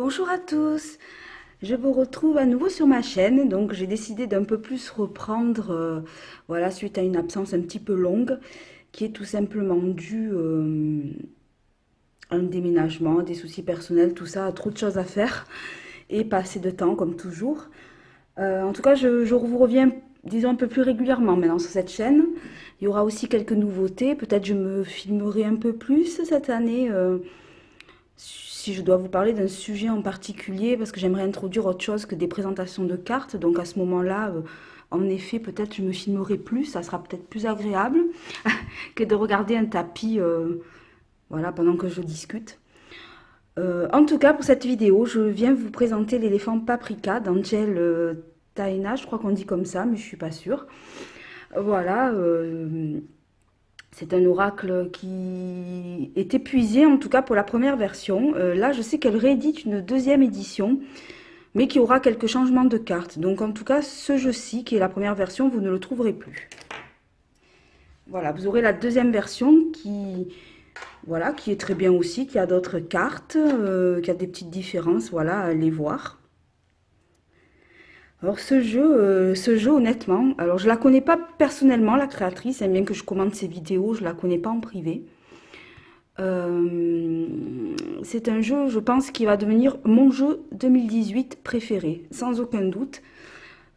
Bonjour à tous, je vous retrouve à nouveau sur ma chaîne, donc j'ai décidé d'un peu plus reprendre, voilà, suite à une absence un petit peu longue, qui est tout simplement due à un déménagement, à des soucis personnels, tout ça, à trop de choses à faire, et pas assez de temps comme toujours. En tout cas, je vous reviens, disons, un peu plus régulièrement maintenant sur cette chaîne. Il y aura aussi quelques nouveautés, peut-être je me filmerai un peu plus cette année, si je dois vous parler d'un sujet en particulier, parce que j'aimerais introduire autre chose que des présentations de cartes, donc à ce moment-là, en effet, peut-être je me filmerai plus, ça sera peut-être plus agréable que de regarder un tapis, voilà, pendant que je discute. En tout cas, pour cette vidéo, je viens vous présenter l'éléphant Paprika d'Angel Taena, je crois qu'on dit comme ça, mais je suis pas sûre. Voilà, c'est un oracle qui est épuisé, en tout cas pour la première version. Là, je sais qu'elle réédite une deuxième édition, mais qui aura quelques changements de cartes. Donc en tout cas, ce jeu-ci, qui est la première version, vous ne le trouverez plus. Voilà, vous aurez la deuxième version voilà, qui est très bien aussi, qui a d'autres cartes, qui a des petites différences, voilà, à aller voir. Alors ce jeu honnêtement, alors je la connais pas personnellement, la créatrice, elle bien que je commande ses vidéos, je la connais pas en privé. Euh, c'est un jeu, je pense, qui va devenir mon jeu 2018 préféré, sans aucun doute.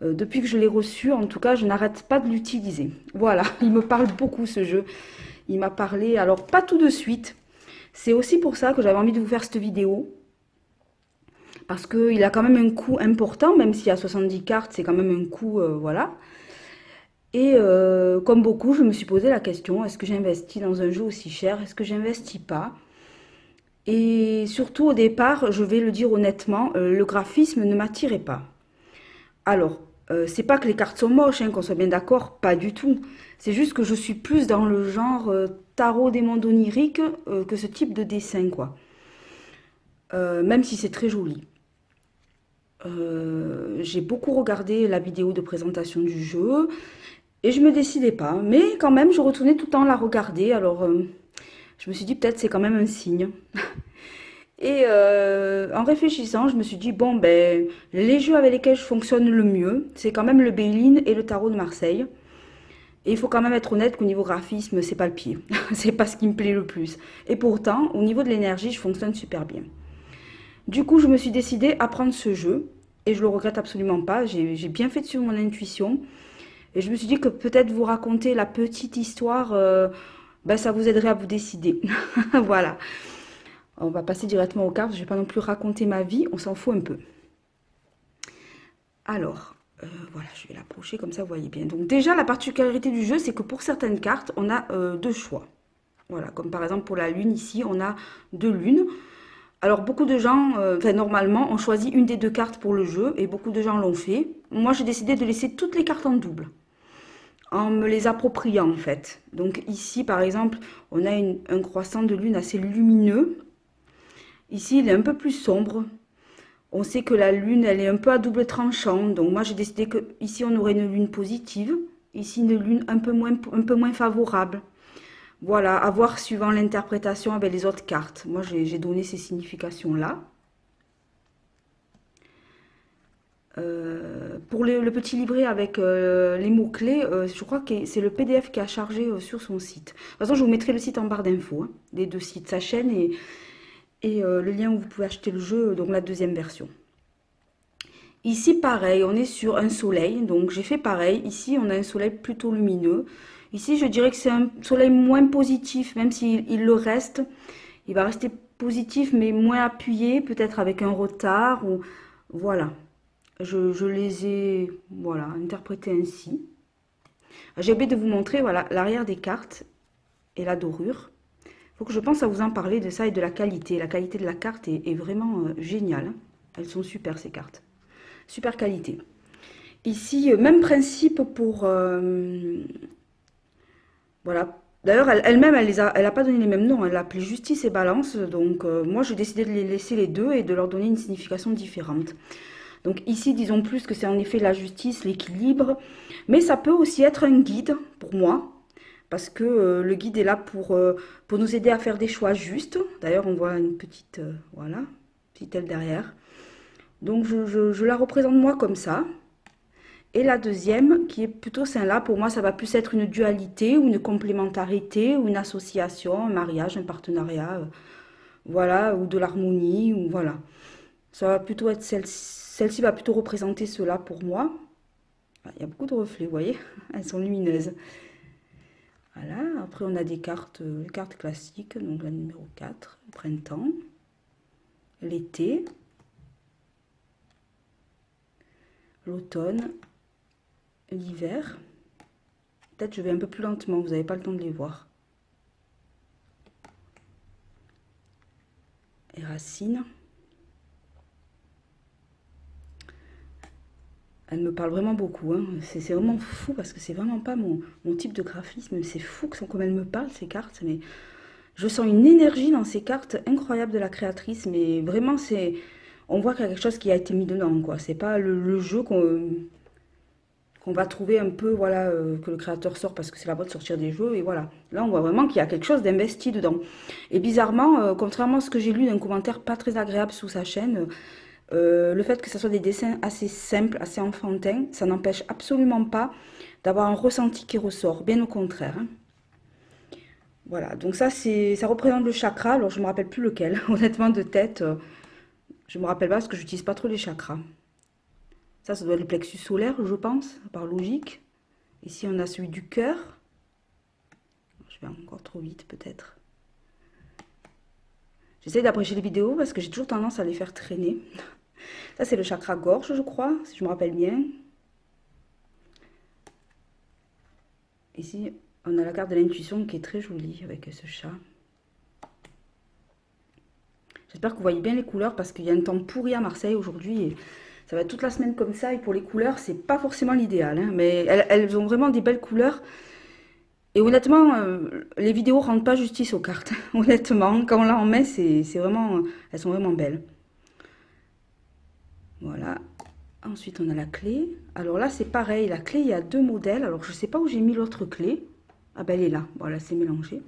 Depuis que je l'ai reçu, en tout cas, je n'arrête pas de l'utiliser. Voilà, il me parle beaucoup ce jeu. Il m'a parlé, alors pas tout de suite. C'est aussi pour ça que j'avais envie de vous faire cette vidéo. Parce qu'il a quand même un coût important, même s'il y a 70 cartes, c'est quand même un coût, voilà. Et comme beaucoup, je me suis posé la question, est-ce que j'investis dans un jeu aussi cher? Est-ce que j'investis pas? Et surtout au départ, je vais le dire honnêtement, le graphisme ne m'attirait pas. Alors, c'est pas que les cartes sont moches, hein, qu'on soit bien d'accord, pas du tout. C'est juste que je suis plus dans le genre tarot des mondes oniriques que ce type de dessin, quoi. Même si c'est très joli. J'ai beaucoup regardé la vidéo de présentation du jeu et je me décidais pas. Mais quand même, je retournais tout le temps la regarder. Alors, je me suis dit peut-être c'est quand même un signe. Et en réfléchissant, je me suis dit, bon, ben, les jeux avec lesquels je fonctionne le mieux, c'est quand même le Béline et le Tarot de Marseille. Et il faut quand même être honnête qu'au niveau graphisme, c'est pas le pied. C'est pas ce qui me plaît le plus. Et pourtant, au niveau de l'énergie, je fonctionne super bien. Du coup, je me suis décidée à prendre ce jeu. Et je le regrette absolument pas. J'ai bien fait de suivre mon intuition. Et je me suis dit que peut-être vous raconter la petite histoire, ben, ça vous aiderait à vous décider. Voilà. On va passer directement aux cartes. Je ne vais pas non plus raconter ma vie. On s'en fout un peu. Alors, voilà, je vais l'approcher comme ça, vous voyez bien. Donc déjà, la particularité du jeu, c'est que pour certaines cartes, on a deux choix. Voilà, comme par exemple pour la lune, ici, on a deux lunes. Alors beaucoup de gens, enfin normalement, ont choisi une des deux cartes pour le jeu, et beaucoup de gens l'ont fait. Moi, j'ai décidé de laisser toutes les cartes en double, en me les appropriant en fait. Donc ici, par exemple, on a un croissant de lune assez lumineux. Ici, il est un peu plus sombre. On sait que la lune, elle est un peu à double tranchant. Donc moi, j'ai décidé que ici, on aurait une lune positive. Ici, une lune un peu moins favorable. Voilà, à voir suivant l'interprétation avec les autres cartes. Moi, j'ai donné ces significations-là. Pour le petit livret avec les mots-clés, je crois que c'est le PDF qui a chargé sur son site. De toute façon, je vous mettrai le site en barre d'infos, hein, les deux sites, sa chaîne et le lien où vous pouvez acheter le jeu, donc la deuxième version. Ici, pareil, on est sur un soleil, donc j'ai fait pareil. Ici, on a un soleil plutôt lumineux. Ici, je dirais que c'est un soleil moins positif, même s'il le reste. Il va rester positif, mais moins appuyé, peut-être avec un retard. Ou voilà, je les ai voilà, interprétés ainsi. J'ai oublié de vous montrer voilà, l'arrière des cartes et la dorure. Il faut que je pense à vous en parler de ça et de la qualité. La qualité de la carte est vraiment géniale. Elles sont super ces cartes. Super qualité. Ici, même principe pour... voilà. D'ailleurs, elle-même, elle a pas donné les mêmes noms. Elle l'a appelé Justice et Balance. Donc, moi, j'ai décidé de les laisser les deux et de leur donner une signification différente. Donc ici, disons plus que c'est en effet la justice, l'équilibre. Mais ça peut aussi être un guide pour moi. Parce que le guide est là pour nous aider à faire des choix justes. D'ailleurs, on voit une petite... voilà. petite aile derrière. Donc je la représente moi comme ça. Et la deuxième, qui est plutôt celle-là, pour moi, ça va plus être une dualité ou une complémentarité ou une association, un mariage, un partenariat, voilà, ou de l'harmonie, ou voilà. Ça va plutôt être celle-ci va plutôt représenter cela pour moi. Ah, il y a beaucoup de reflets, vous voyez, elles sont lumineuses. Voilà, après on a des cartes, les cartes classiques, donc la numéro 4, le printemps, l'été, l'automne, l'hiver. Peut-être je vais un peu plus lentement, vous n'avez pas le temps de les voir. Les racines. Elle me parle vraiment beaucoup, hein. C'est vraiment fou parce que c'est vraiment pas mon type de graphisme. C'est fou comme elles me parlent ces cartes, mais je sens une énergie dans ces cartes incroyable de la créatrice, mais vraiment on voit qu'il y a quelque chose qui a été mis dedans, quoi. C'est pas le jeu qu'on va trouver un peu, voilà, que le créateur sort parce que c'est la mode de sortir des jeux, et voilà. Là, on voit vraiment qu'il y a quelque chose d'investi dedans. Et bizarrement, contrairement à ce que j'ai lu d'un commentaire pas très agréable sous sa chaîne, le fait que ce soit des dessins assez simples, assez enfantins, ça n'empêche absolument pas d'avoir un ressenti qui ressort, bien au contraire, hein. Voilà, donc ça représente le chakra, alors je me rappelle plus lequel, honnêtement de tête, je me rappelle pas parce que j'utilise pas trop les chakras. Ça doit être le plexus solaire, je pense, par logique. Ici, on a celui du cœur. Je vais encore trop vite, peut-être. J'essaie d'abréger les vidéos parce que j'ai toujours tendance à les faire traîner. Ça, c'est le chakra gorge, je crois, si je me rappelle bien. Ici, on a la carte de l'intuition qui est très jolie avec ce chat. J'espère que vous voyez bien les couleurs parce qu'il y a un temps pourri à Marseille aujourd'hui et ça va être toute la semaine comme ça. Et pour les couleurs, c'est pas forcément l'idéal, hein, mais elles ont vraiment des belles couleurs. Et honnêtement, les vidéos rendent pas justice aux cartes. Honnêtement, quand on la en met, c'est vraiment, elles sont vraiment belles. Voilà. Ensuite, on a la clé. Alors là, c'est pareil. La clé, il y a deux modèles. Alors, je sais pas où j'ai mis l'autre clé. Ah ben, elle est là. Voilà, c'est mélangé.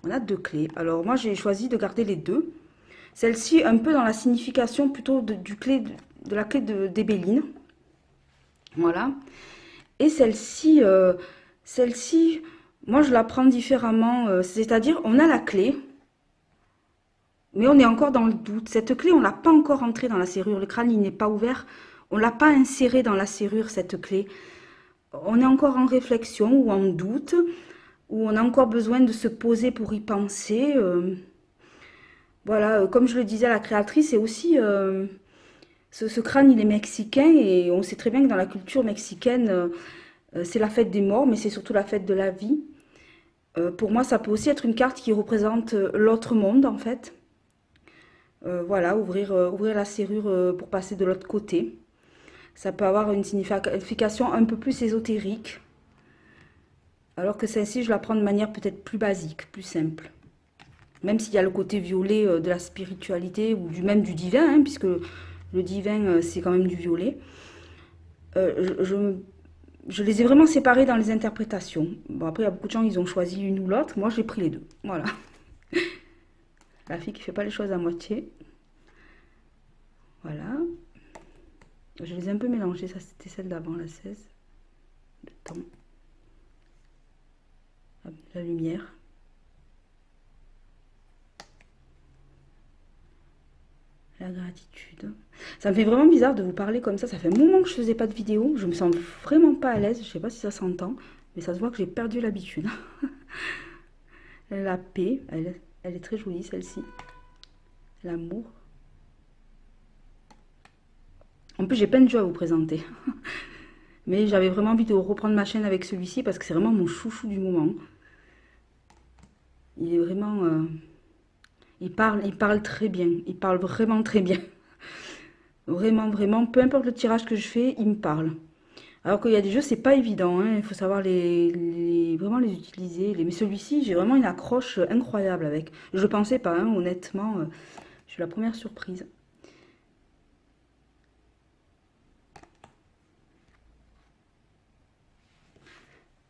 On a deux clés. Alors, moi, j'ai choisi de garder les deux. Celle-ci, un peu dans la signification plutôt de la clé d'ébéline. Voilà. Et celle-ci, moi, je la prends différemment. C'est-à-dire, on a la clé, mais on est encore dans le doute. Cette clé, on ne l'a pas encore entrée dans la serrure. Le crâne, il n'est pas ouvert. On ne l'a pas insérée dans la serrure, cette clé. On est encore en réflexion ou en doute, ou on a encore besoin de se poser pour y penser. Voilà, comme je le disais à la créatrice, c'est aussi... ce crâne, il est mexicain et on sait très bien que dans la culture mexicaine, c'est la fête des morts, mais c'est surtout la fête de la vie. Pour moi, ça peut aussi être une carte qui représente l'autre monde, en fait. Voilà, ouvrir la serrure pour passer de l'autre côté. Ça peut avoir une signification un peu plus ésotérique. Alors que celle-ci, je la prends de manière peut-être plus basique, plus simple. Même s'il y a le côté violet de la spiritualité ou même du divin, hein, puisque le divin, c'est quand même du violet. Je les ai vraiment séparés dans les interprétations. Bon, après, il y a beaucoup de gens, ils ont choisi une ou l'autre. Moi, j'ai pris les deux. Voilà. La fille qui fait pas les choses à moitié. Voilà. Je les ai un peu mélangées. Ça, c'était celle d'avant, la 16. Le temps. La lumière. La gratitude. Ça me fait vraiment bizarre de vous parler comme ça. Ça fait un moment que je faisais pas de vidéo. Je me sens vraiment pas à l'aise. Je sais pas si ça s'entend. Mais ça se voit que j'ai perdu l'habitude. La paix. Elle est très jolie, celle-ci. L'amour. En plus, j'ai plein de jeux à vous présenter. Mais j'avais vraiment envie de reprendre ma chaîne avec celui-ci parce que c'est vraiment mon chouchou du moment. Il est vraiment... il parle très bien. Il parle vraiment très bien. Vraiment, vraiment. Peu importe le tirage que je fais, il me parle. Alors qu'il y a des jeux, c'est pas évident, hein. Il faut savoir vraiment les utiliser. Mais celui-ci, j'ai vraiment une accroche incroyable avec. Je pensais pas, hein, honnêtement. Je suis la première surprise.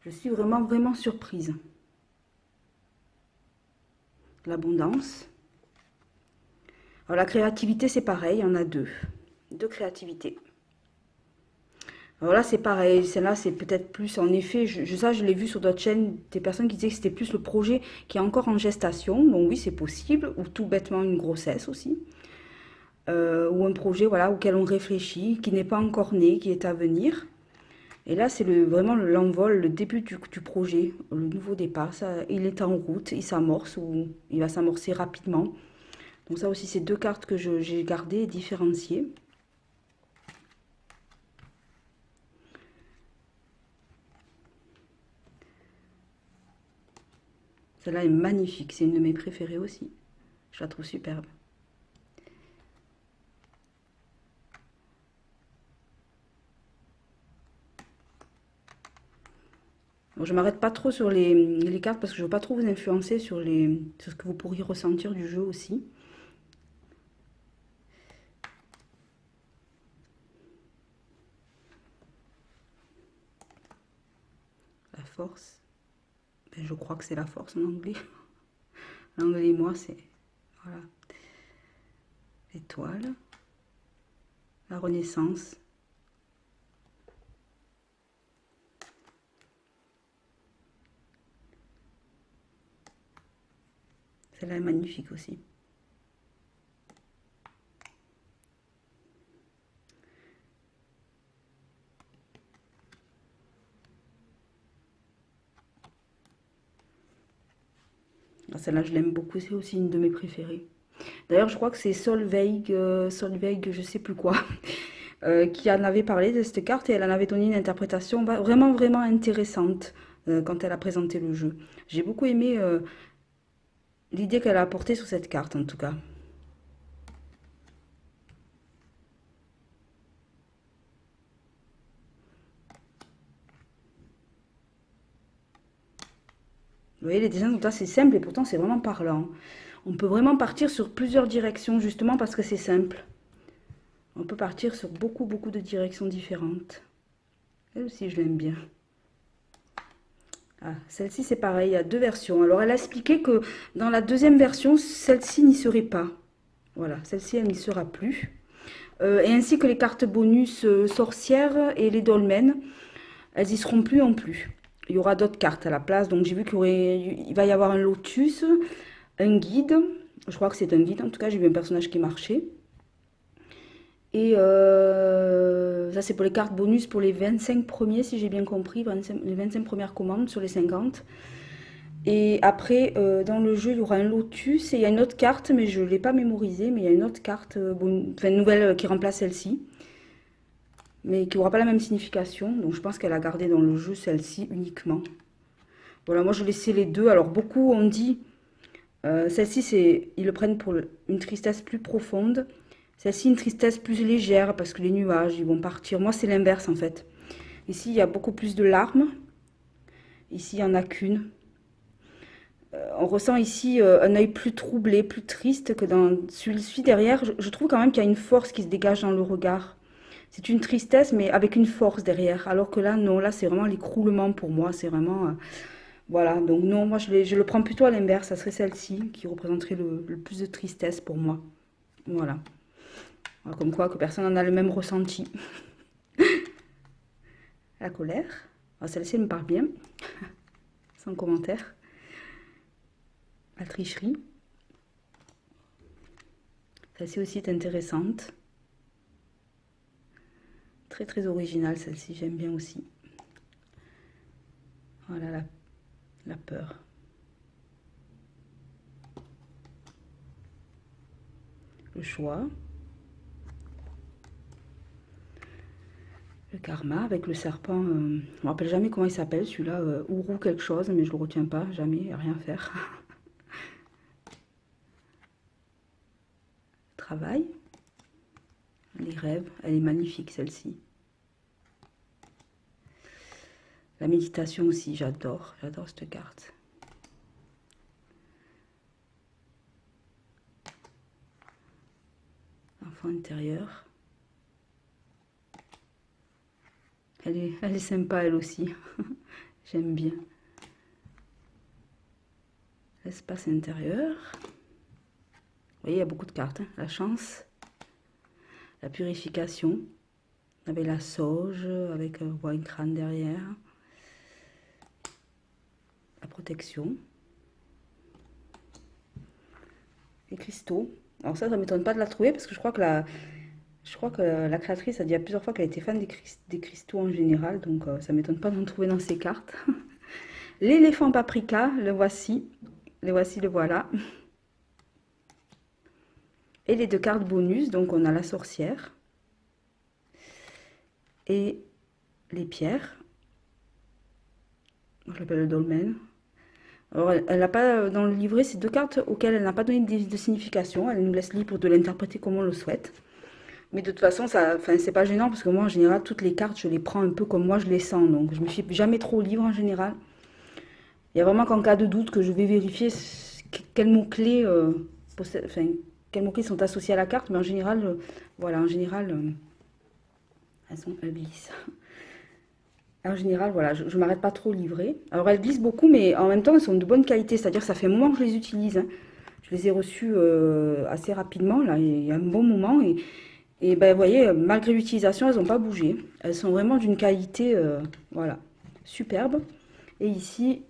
Je suis vraiment, vraiment surprise. L'abondance. Alors la créativité, c'est pareil, il y en a deux. Deux créativités. Alors là, c'est pareil. Celle-là, c'est peut-être plus, en effet, ça, je l'ai vu sur d'autres chaînes, des personnes qui disaient que c'était plus le projet qui est encore en gestation. Donc oui, c'est possible. Ou tout bêtement une grossesse aussi. Ou un projet, voilà, auquel on réfléchit, qui n'est pas encore né, qui est à venir. Et là, c'est vraiment l'envol, le début du projet, le nouveau départ. Ça, il est en route, il s'amorce ou il va s'amorcer rapidement. Donc ça aussi, c'est deux cartes que j'ai gardées et différenciées. Celle-là est magnifique, c'est une de mes préférées aussi. Je la trouve superbe. Bon, je m'arrête pas trop sur les cartes parce que je veux pas trop vous influencer sur sur ce que vous pourriez ressentir du jeu aussi. La force, ben, je crois que c'est la force en anglais. L'anglais, moi, c'est voilà, l'étoile, la renaissance. Celle-là est magnifique aussi. Celle-là, je l'aime beaucoup, c'est aussi une de mes préférées. D'ailleurs, je crois que c'est Solveig, Solveig, je sais plus quoi, qui en avait parlé de cette carte et elle en avait donné une interprétation vraiment, vraiment intéressante quand elle a présenté le jeu. J'ai beaucoup aimé l'idée qu'elle a apportée sur cette carte, en tout cas. Vous voyez, les dessins sont assez simples et pourtant c'est vraiment parlant. On peut vraiment partir sur plusieurs directions justement parce que c'est simple. On peut partir sur beaucoup, beaucoup de directions différentes. Elle aussi, je l'aime bien. Ah, celle-ci, c'est pareil, il y a deux versions. Alors, elle a expliqué que dans la deuxième version, celle-ci n'y serait pas. Voilà, celle-ci, elle n'y sera plus. Et ainsi que les cartes bonus sorcières et les dolmens, elles y seront plus non plus. Il y aura d'autres cartes à la place. Donc, j'ai vu il va y avoir un lotus, un guide. Je crois que c'est un guide. En tout cas, j'ai vu un personnage qui marchait. Et ça, c'est pour les cartes bonus pour les 25 premiers, si j'ai bien compris, les 25 premières commandes sur les 50. Et après, dans le jeu, il y aura un lotus et il y a une autre carte, mais je ne l'ai pas mémorisée, mais il y a une autre carte, enfin, nouvelle qui remplace celle-ci, mais qui n'aura pas la même signification. Donc je pense qu'elle a gardé dans le jeu celle-ci uniquement. Voilà, moi je laissais les deux. Alors beaucoup ont dit, celle-ci, ils le prennent pour une tristesse plus profonde. Celle-ci, une tristesse plus légère parce que les nuages, ils vont partir. Moi, c'est l'inverse en fait. Ici, il y a beaucoup plus de larmes. Ici, il n'y en a qu'une. On ressent ici un œil plus troublé, plus triste que dans celui derrière. Je trouve quand même qu'il y a une force qui se dégage dans le regard. C'est une tristesse, mais avec une force derrière. Alors que là, non, là, c'est vraiment l'écroulement pour moi. C'est vraiment... voilà, donc non, moi, je le prends plutôt à l'inverse. Ça serait celle-ci qui représenterait le plus de tristesse pour moi. Voilà. Comme quoi que personne n'en a le même ressenti. La colère. Celle-ci me parle bien. Sans commentaire. La tricherie. Celle-ci aussi est intéressante. Très très originale celle-ci, j'aime bien aussi. Voilà la peur. Le choix. Le karma avec le serpent. Je ne me rappelle jamais comment il s'appelle celui-là. Ourou quelque chose, mais je ne le retiens pas. Jamais, rien faire. Travail. Les rêves. Elle est magnifique celle-ci. La méditation aussi, j'adore. J'adore cette carte. Enfant intérieur. Elle est sympa elle aussi. J'aime bien. L'espace intérieur. voyez, il y a beaucoup de cartes, hein. La chance, la purification, avec la sauge, avec ouais, une crâne derrière, la protection, les cristaux. Alors ça m'étonne pas de la trouver parce que je crois que la créatrice a dit à plusieurs fois qu'elle était fan des cristaux en général, donc ça m'étonne pas d'en trouver dans ces cartes. L'éléphant paprika, le voici. Le voici, le voilà. Et les deux cartes bonus, donc on a la sorcière et les pierres. Je l'appelle le dolmen. Alors, elle n'a pas, dans le livret, ces deux cartes auxquelles elle n'a pas donné de signification. Elle nous laisse libre de l'interpréter comme on le souhaite. Mais de toute façon, ça, enfin, c'est pas gênant parce que moi, en général, toutes les cartes, je les prends un peu comme moi je les sens. Donc, je me fie jamais trop au livre en général. Il y a vraiment qu'en cas de doute que je vais vérifier quels mots-clés enfin, quels mots-clés sont associés à la carte. Mais en général, voilà, en général, elles glissent. En général, voilà, je ne m'arrête pas trop au livret. Alors, elles glissent beaucoup, mais en même temps, elles sont de bonne qualité. C'est-à-dire, ça fait un moment que je les utilise, hein. Je les ai reçues assez rapidement, là, il y a un bon moment. Et ben, vous voyez, malgré l'utilisation, elles n'ont pas bougé. Elles sont vraiment d'une qualité, voilà, superbe. Et ici,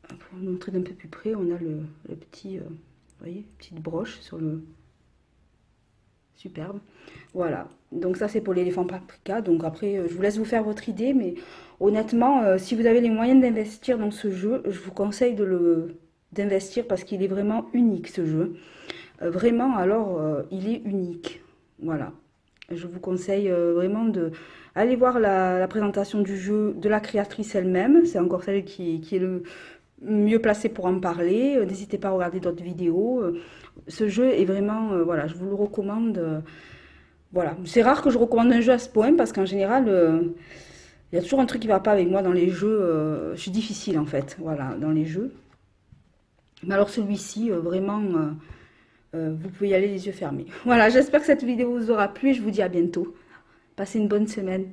pour vous montrer d'un peu plus près, on a le petit, vous voyez, petite broche sur le... Superbe. Voilà. Donc ça, c'est pour l'éléphant paprika. Donc après, je vous laisse vous faire votre idée. Mais honnêtement, si vous avez les moyens d'investir dans ce jeu, je vous conseille d'investir parce qu'il est vraiment unique, ce jeu. Vraiment, alors, il est unique. Voilà. Je vous conseille vraiment de aller voir la présentation du jeu de la créatrice elle-même. C'est encore celle qui est le mieux placée pour en parler. N'hésitez pas à regarder d'autres vidéos. Ce jeu est vraiment, voilà, je vous le recommande. Voilà, c'est rare que je recommande un jeu à ce point parce qu'en général, il y a toujours un truc qui ne va pas avec moi dans les jeux. Je suis difficile en fait, voilà, dans les jeux. Mais alors celui-ci, vraiment, vous pouvez y aller les yeux fermés. Voilà, j'espère que cette vidéo vous aura plu et je vous dis à bientôt. Passez une bonne semaine.